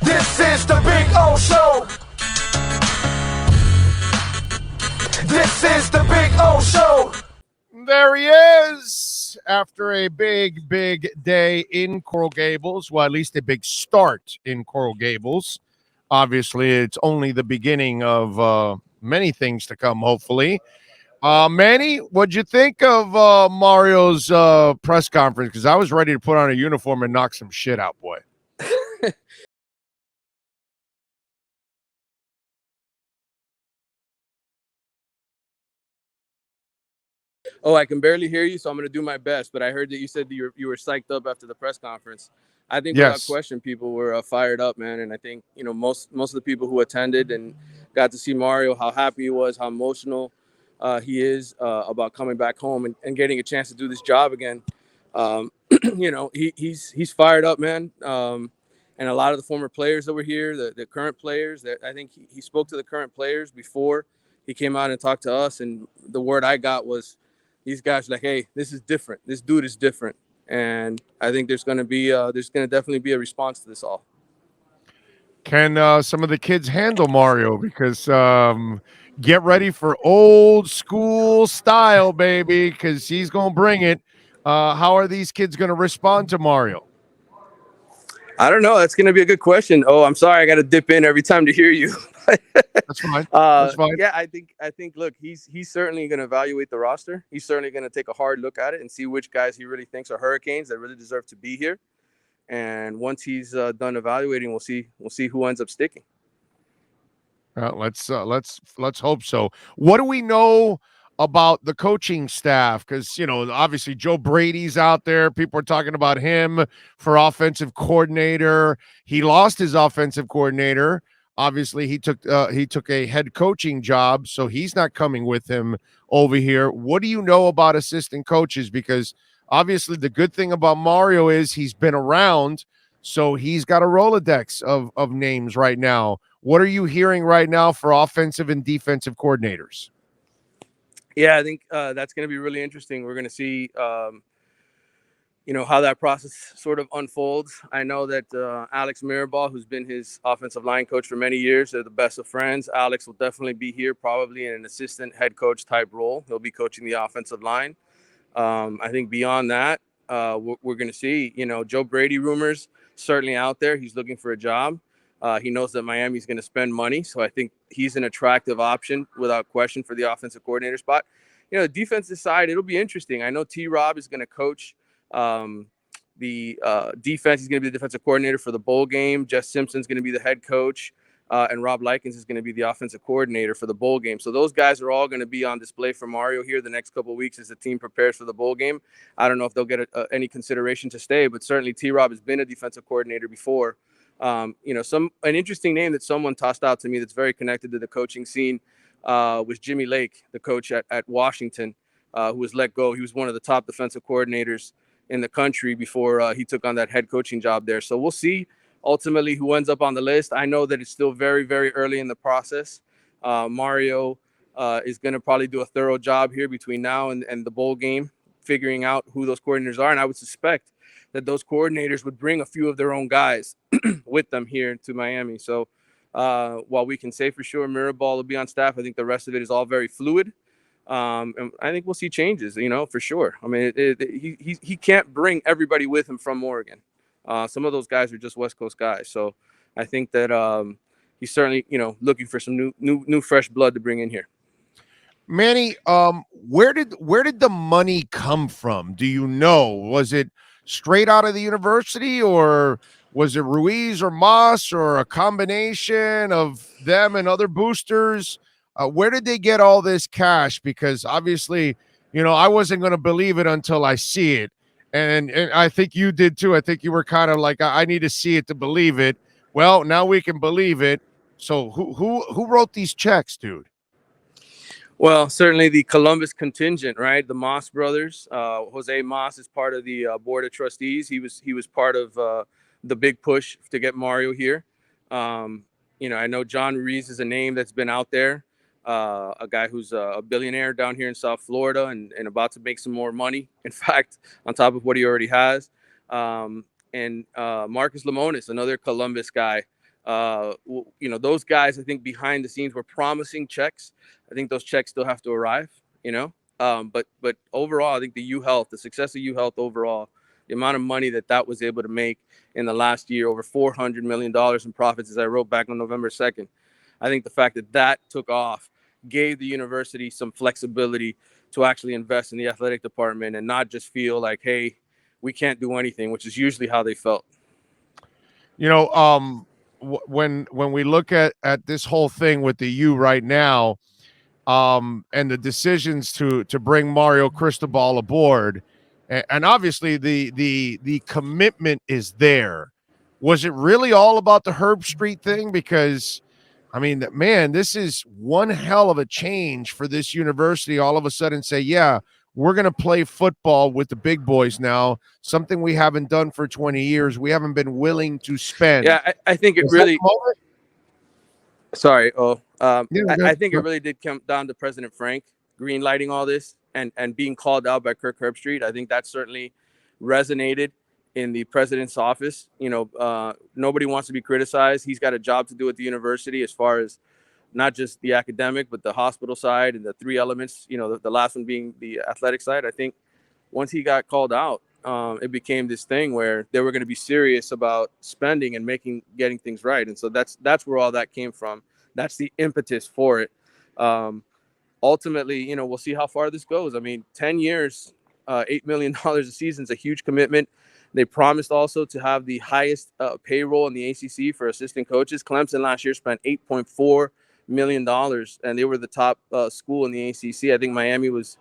This is the Big O Show. This is the Big O Show. There he is. After a big, big day in Coral Gables, well, at least a big start in Coral Gables. Obviously, it's only the beginning of many things to come, hopefully. Manny, what'd you think of Mario's press conference? Because I was ready to put on a uniform and knock some shit out, boy. Oh, I can barely hear you, so I'm going to do my best. But I heard that you said that you were psyched up after the press conference. I think without Yes. question, people were fired up, man. And I think, most of the people who attended and got to see Mario, how happy he was, how emotional he is about coming back home and getting a chance to do this job again. He's fired up, man. And a lot of the former players that were here, the current players, that I think he spoke to the current players before he came out and talked to us. And the word I got was, these guys are like, hey, this is different. This dude is different. And I think there's going to definitely be a response to this all. Can some of the kids handle Mario? Because get ready for old school style, baby, because he's going to bring it. How are these kids going to respond to Mario? I don't know. That's going to be a good question. Oh, I'm sorry. I got to dip in every time to hear you. That's fine. That's fine. Yeah, I think. Look, he's certainly going to evaluate the roster. He's certainly going to take a hard look at it and see which guys he really thinks are Hurricanes that really deserve to be here. And once he's done evaluating, we'll see who ends up sticking. Let's hope so. What do we know about the coaching staff? Because obviously Joe Brady's out there. People are talking about him for offensive coordinator. He lost his offensive coordinator. Obviously, he took a head coaching job, so he's not coming with him over here. What do you know about assistant coaches? Because obviously, the good thing about Mario is he's been around, so he's got a Rolodex of names right now. What are you hearing right now for offensive and defensive coordinators? Yeah, I think that's going to be really interesting. We're going to see, how that process sort of unfolds. I know that Alex Mirabal, who's been his offensive line coach for many years, they're the best of friends. Alex will definitely be here, probably in an assistant head coach type role. He'll be coaching the offensive line. I think beyond that, we're going to see, Joe Brady rumors certainly out there. He's looking for a job. He knows that Miami's going to spend money. So I think he's an attractive option without question for the offensive coordinator spot. The defensive side, it'll be interesting. I know T-Rob is going to coach the defense. He's going to be the defensive coordinator for the bowl game. Jess Simpson's going to be the head coach. And Rob Likens is going to be the offensive coordinator for the bowl game. So those guys are all going to be on display for Mario here the next couple of weeks as the team prepares for the bowl game. I don't know if they'll get any consideration to stay, but certainly T-Rob has been a defensive coordinator before. An interesting name that someone tossed out to me that's very connected to the coaching scene was Jimmy Lake, the coach at Washington, who was let go. He was one of the top defensive coordinators in the country before he took on that head coaching job there. So we'll see ultimately who ends up on the list. I know that it's still very, very early in the process. Mario is going to probably do a thorough job here between now and the bowl game, figuring out who those coordinators are. And I would suspect that those coordinators would bring a few of their own guys with them here to Miami. So while we can say for sure Mirabal will be on staff, I think the rest of it is all very fluid. And I think we'll see changes, for sure. I mean, he can't bring everybody with him from Oregon. Some of those guys are just West Coast guys. So I think that he's certainly, looking for some new fresh blood to bring in here. Manny, where did the money come from? Do you know? Was it straight out of the university, or was it Ruiz or Moss, or a combination of them and other boosters? Where did they get all this cash? Because obviously, I wasn't going to believe it until I see it. And I think you did too. I think you were kind of like, I need to see it to believe it. Well, now we can believe it. So who wrote these checks, dude? Well, certainly the Columbus contingent, right? The Moss brothers. Jose Moss is part of the board of trustees. He was part of the big push to get Mario here. I know John Ruiz is a name that's been out there. A guy who's a billionaire down here in South Florida and about to make some more money, in fact, on top of what he already has. And Marcus Lemonis, another Columbus guy, Those guys, I think behind the scenes were promising checks. I think those checks still have to arrive, but overall, I think the success of U Health overall, the amount of money that was able to make in the last year, over $400 million in profits, as I wrote back on November 2nd. I think the fact that took off gave the university some flexibility to actually invest in the athletic department and not just feel like, hey, we can't do anything, which is usually how they felt. When we look at this whole thing with the U right now, and the decisions to bring Mario Cristobal aboard, and obviously the commitment is there. Was it really all about the Herb Street thing? Because I mean, man, this is one hell of a change for this university. All of a sudden, say, yeah, we're going to play football with the big boys now. Something we haven't done for 20 years. We haven't been willing to spend. Yeah, I think it really. Sorry. I think it really did come down to President Frank greenlighting all this and being called out by Kirk Herbstreit. I think that certainly resonated in the president's office. Nobody wants to be criticized. He's got a job to do at the university as far as not just the academic, but the hospital side and the three elements, the last one being the athletic side. I think once he got called out, it became this thing where they were going to be serious about spending and getting things right. And so that's where all that came from. That's the impetus for it. Ultimately, we'll see how far this goes. I mean, 10 years, $8 million a season is a huge commitment. They promised also to have the highest payroll in the ACC for assistant coaches. Clemson last year spent $8.4 million, and they were the top school in the ACC. I think Miami was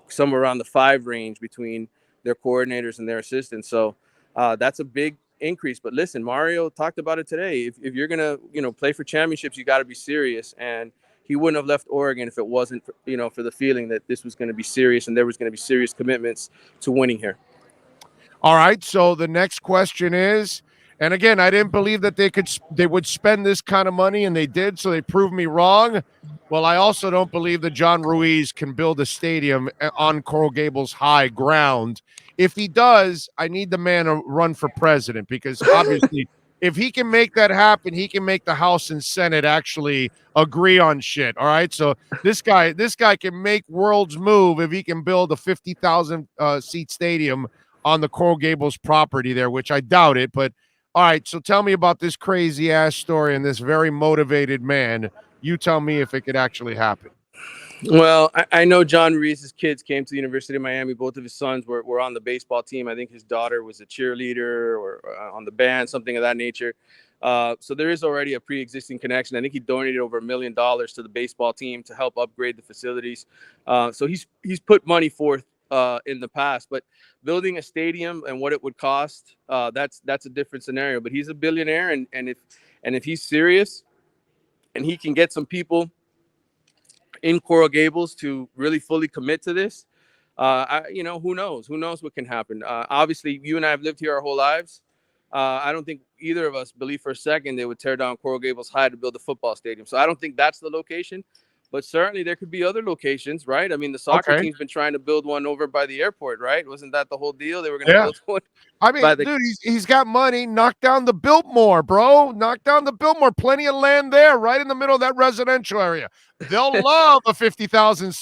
somewhere around the 5 range between their coordinators and their assistants. So that's a big increase. But listen, Mario talked about it today. If you're going to, play for championships, you got to be serious. And he wouldn't have left Oregon if it wasn't, for the feeling that this was going to be serious and there was going to be serious commitments to winning here. All right. So the next question is, and again, I didn't believe that they would spend this kind of money, and they did. So they proved me wrong. Well, I also don't believe that John Ruiz can build a stadium on Coral Gables high ground. If he does, I need the man to run for president, because obviously if he can make that happen, he can make the House and Senate actually agree on shit. All right. So this guy can make worlds move if he can build a 50,000 seat stadium on the Coral Gables property there, which I doubt it. But all right, so tell me about this crazy ass story and this very motivated man. You tell me if it could actually happen. Well, I know John Ruiz's kids came to the University of Miami. Both of his sons were on the baseball team. I think his daughter was a cheerleader or on the band, something of that nature. So there is already a pre-existing connection. I think he donated over $1 million to the baseball team to help upgrade the facilities. So he's put money forth in the past, but building a stadium and what it would cost, that's a different scenario. But he's a billionaire, and if he's serious and he can get some people in Coral Gables to really fully commit to this, who knows what can happen. Obviously, you and I have lived here our whole lives. I don't think either of us believe for a second they would tear down Coral Gables High to build a football stadium. So I don't think that's the location. But certainly there could be other locations, right? I mean, the soccer team's been trying to build one over by the airport, right? Wasn't that the whole deal? They were going to build one. I mean, dude, he's got money. Knock down the Biltmore, bro. Knock down the Biltmore. Plenty of land there, right in the middle of that residential area. They'll love a 50,000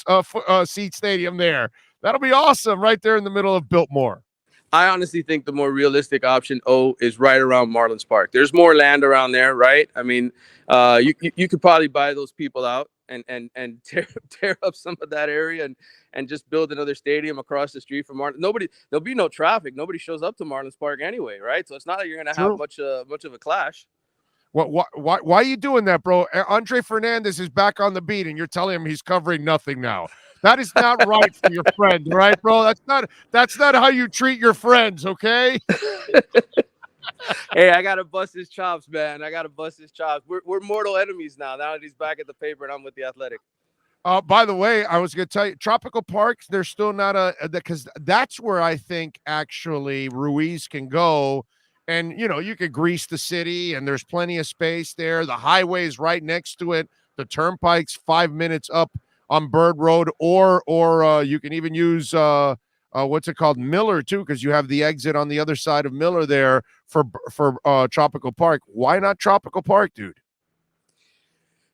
seat stadium there. That'll be awesome, right there in the middle of Biltmore. I honestly think the more realistic option, is right around Marlins Park. There's more land around there, right? I mean, you could probably buy those people out and tear up some of that area and just build another stadium across the street from Marlins. There'll be no traffic. Nobody shows up to Marlins Park anyway, right? So it's not like you're going to have much of a clash. Why are you doing that, bro? Andre Fernandez is back on the beat, and you're telling him he's covering nothing now. That is not right for your friend, right, bro? That's not how you treat your friends, okay? Hey, I gotta bust his chops, man. I gotta bust his chops. We're mortal enemies now. Now that he's back at the paper and I'm with the Athletic. By the way, I was going to tell you, Tropical Parks, they're still not because that's where I think actually Ruiz can go. And, you could grease the city and there's plenty of space there. The highway's right next to it. The turnpike's 5 minutes up on Bird Road, or you can even use what's it called, Miller too, because you have the exit on the other side of Miller there for Tropical Park. Why not Tropical Park, dude?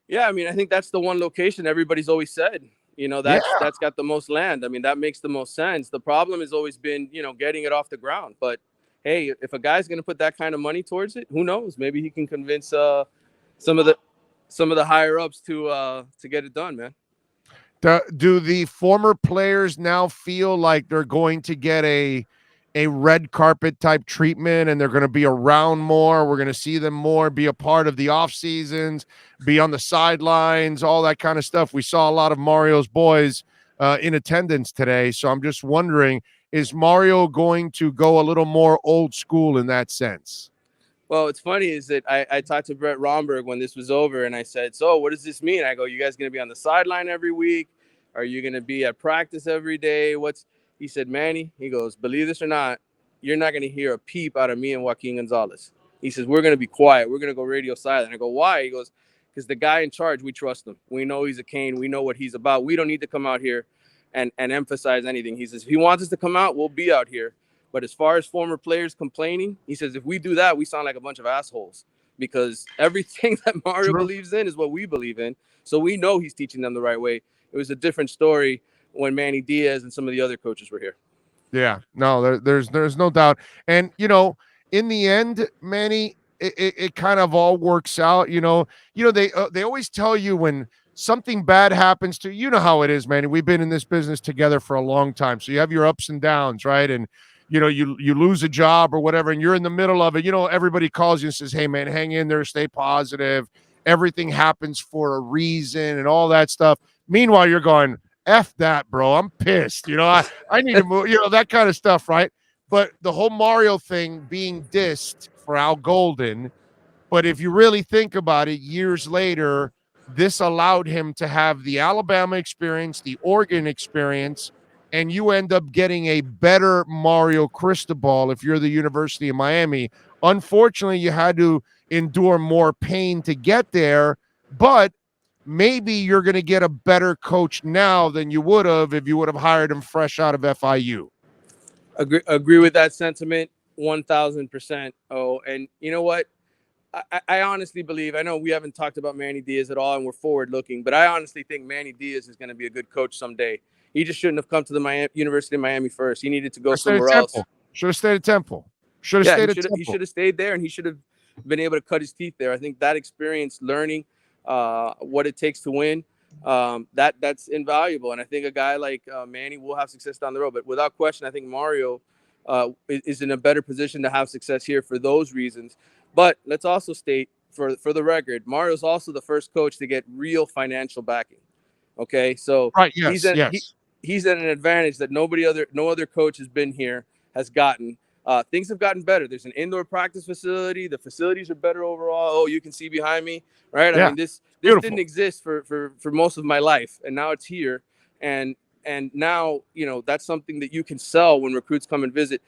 Yeah, I mean, I think that's the one location everybody's always said, Yeah, that's got the most land. I mean, that makes the most sense. The problem has always been, getting it off the ground. But hey, if a guy's going to put that kind of money towards it, who knows? Maybe he can convince some of the higher ups to get it done, man. do the former players now feel like they're going to get a red carpet type treatment and they're going to be around more? We're going to see them more, be a part of the off seasons, be on the sidelines, all that kind of stuff. We saw a lot of Mario's boys in attendance today. So I'm just wondering, is Mario going to go a little more old school in that sense? Well, what's funny is that I talked to Brett Romberg when this was over, and I said, so what does this mean? I go, you guys going to be on the sideline every week? Are you going to be at practice every day? He said, Manny, he goes, believe this or not, you're not going to hear a peep out of me and Joaquin Gonzalez. He says, we're going to be quiet. We're going to go radio silent. I go, why? He goes, because the guy in charge, we trust him. We know he's a Cane. We know what he's about. We don't need to come out here and emphasize anything. He says, if he wants us to come out, we'll be out here. But as far as former players complaining, he says, if we do that, we sound like a bunch of assholes, because everything that Mario believes in is what we believe in. So we know he's teaching them the right way. It was a different story when Manny Diaz and some of the other coaches were here. Yeah, no, there's no doubt. And, in the end, Manny, it kind of all works out. They always tell you when something bad happens to you, know how it is, Manny. We've been in this business together for a long time. So you have your ups and downs, right? And you lose a job or whatever, and you're in the middle of it. Everybody calls you and says, hey, man, hang in there, stay positive. Everything happens for a reason and all that stuff. Meanwhile, you're going, F that, bro. I'm pissed. I need to move, that kind of stuff, right? But the whole Mario thing being dissed for Al Golden, but if you really think about it, years later, this allowed him to have the Alabama experience, the Oregon experience, and you end up getting a better Mario Cristobal if you're the University of Miami. Unfortunately, you had to endure more pain to get there, but maybe you're going to get a better coach now than you would have if you would have hired him fresh out of FIU. Agree with that sentiment 1,000%. Oh, and you know what? I honestly believe, I know we haven't talked about Manny Diaz at all and we're forward looking, but I honestly think Manny Diaz is going to be a good coach someday. He just shouldn't have come to the University of Miami first. He needed to go somewhere else. Should have stayed at Temple. He should have stayed there, and he should have been able to cut his teeth there. I think that experience, learning what it takes to win, that's invaluable. And I think a guy like Manny will have success down the road. But without question, I think Mario is in a better position to have success here for those reasons. But let's also state, for the record, Mario's also the first coach to get real financial backing. Okay, so right, yes, he's at an advantage that no other coach has been here, has gotten. Things have gotten better. There's an indoor practice facility. The facilities are better overall. Oh, you can see behind me, right? Yeah, I mean, this didn't exist for most of my life, and now it's here. And now, that's something that you can sell when recruits come and visit.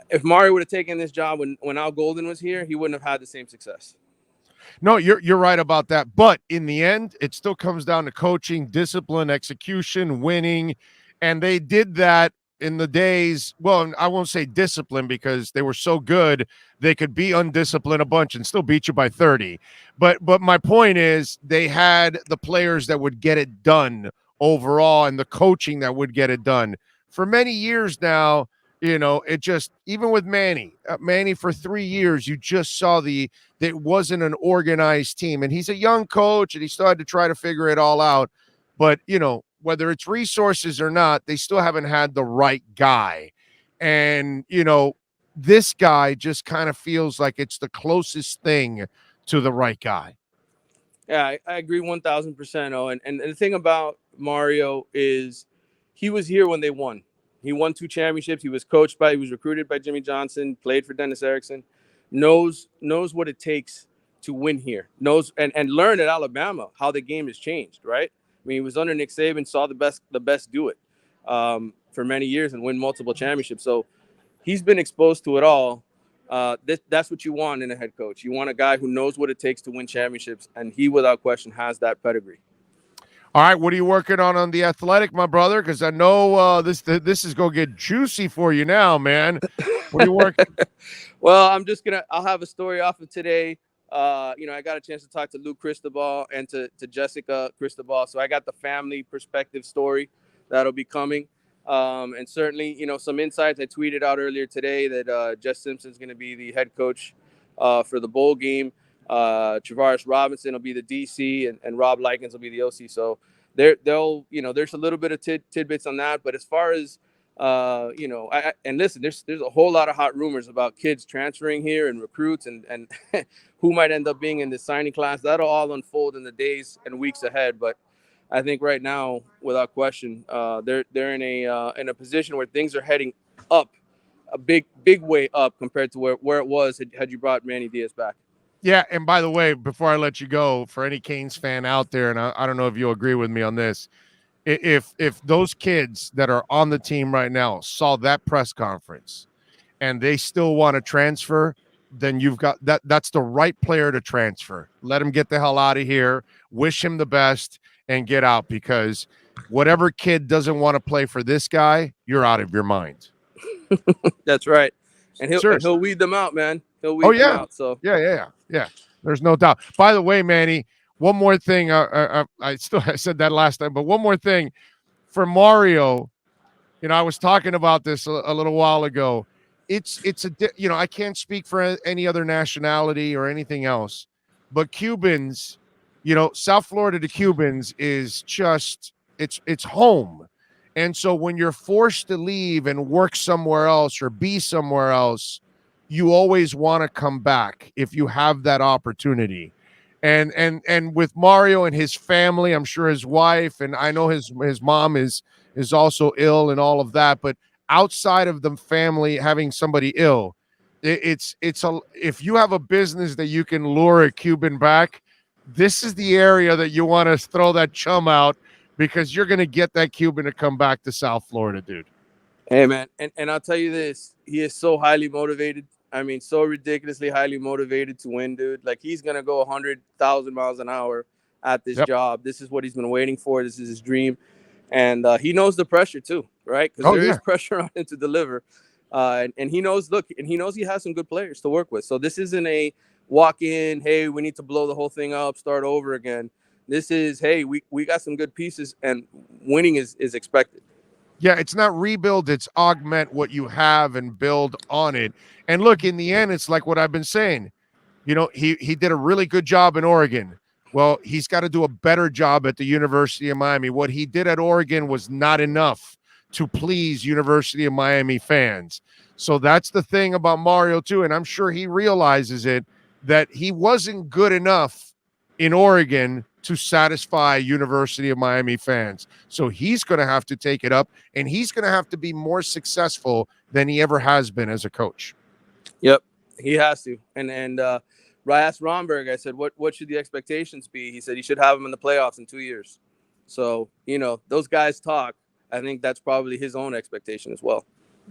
If Mario would have taken this job when Al Golden was here, he wouldn't have had the same success. No, you're right about that. But in the end, it still comes down to coaching, discipline, execution, winning. And they did that in the days. Well, I won't say discipline because they were so good, they could be undisciplined a bunch and still beat you by 30. But my point is they had the players that would get it done overall and the coaching that would get it done. For many years now, it just, even with Manny for 3 years, you just saw that wasn't an organized team. And he's a young coach and he still had to try to figure it all out. But, whether it's resources or not, they still haven't had the right guy. And, this guy just kind of feels like it's the closest thing to the right guy. Yeah, I agree 1,000%. Oh, and the thing about Mario is he was here when they won. He won 2 championships. He was recruited by Jimmy Johnson, played for Dennis Erickson, knows what it takes to win here, knows and learned at Alabama how the game has changed, right? I mean, he was under Nick Saban, saw the best do it for many years and win multiple championships. So he's been exposed to it all. That's what you want in a head coach. You want a guy who knows what it takes to win championships, and he, without question, has that pedigree. All right, what are you working on The Athletic, my brother? Because I know this is gonna get juicy for you now, man. What are you working? Well, I'll have a story off of today. I got a chance to talk to Luke Cristobal and to Jessica Cristobal. So I got the family perspective story that'll be coming. And certainly, some insights. I tweeted out earlier today that Jess Simpson's going to be the head coach for the bowl game. Travaris Robinson will be the DC, and Rob Likens will be the OC. So there's a little bit of tidbits on that. But as far as and listen, there's a whole lot of hot rumors about kids transferring here and recruits and who might end up being in the signing class. That'll all unfold in the days and weeks ahead. But I think right now, without question, they're in a position where things are heading up, a big way up compared to where it was had you brought Manny Diaz back. Yeah, and by the way, before I let you go, for any Canes fan out there, and I don't know if you'll agree with me on this, if those kids that are on the team right now saw that press conference and they still want to transfer, then you've got that's the right player to transfer. Let him get the hell out of here, wish him the best, and get out, because whatever kid doesn't want to play for this guy, you're out of your mind. That's right. And he'll weed them out, man. He'll weed them out. So yeah. There's no doubt. By the way, Manny, one more thing. I said that last time, but one more thing for Mario. I was talking about this a little while ago. I can't speak for any other nationality or anything else, but Cubans, South Florida to Cubans is just it's home. And so when you're forced to leave and work somewhere else or be somewhere else, you always want to come back if you have that opportunity. And with Mario and his family, I'm sure his wife, and I know his mom is also ill and all of that, but outside of the family having somebody ill, if you have a business that you can lure a Cuban back, this is the area that you want to throw that chum out, because you're going to get that Cuban to come back to South Florida, dude. Hey, man. And I'll tell you this, he is so highly motivated. I mean, so ridiculously highly motivated to win, dude. Like, he's going to go 100,000 miles an hour at this job. This is what he's been waiting for. This is his dream. And he knows the pressure too, right? Because there is pressure on him to deliver. And he knows, he has some good players to work with. So this isn't a walk in, hey, we need to blow the whole thing up, start over again. This is, hey, we got some good pieces, and winning is expected. Yeah, it's not rebuild, it's augment what you have and build on it. And look, in the end, it's like what I've been saying. He did a really good job in Oregon. Well, he's got to do a better job at the University of Miami. What he did at Oregon was not enough to please University of Miami fans. So that's the thing about Mario too, and I'm sure he realizes it, that he wasn't good enough in Oregon to satisfy University of Miami fans. So he's going to have to take it up, and he's going to have to be more successful than he ever has been as a coach. Yep, he has to. And I asked Romberg, I said, what should the expectations be? He said he should have him in the playoffs in 2 years. So, those guys talk. I think that's probably his own expectation as well.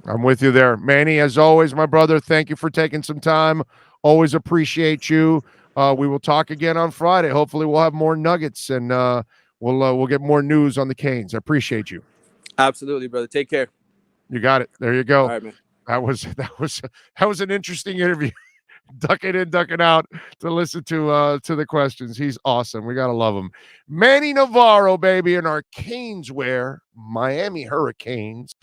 I'm with you there. Manny, as always, my brother, thank you for taking some time. Always appreciate you. We will talk again on Friday. Hopefully we'll have more nuggets, and we'll get more news on the Canes. I appreciate you. Absolutely, brother. Take care. You got it. There you go. All right, man. That was an interesting interview. Ducking in, ducking out to listen to the questions. He's awesome. We gotta love him. Manny Navarro, baby, in our Canes wear, Miami Hurricanes.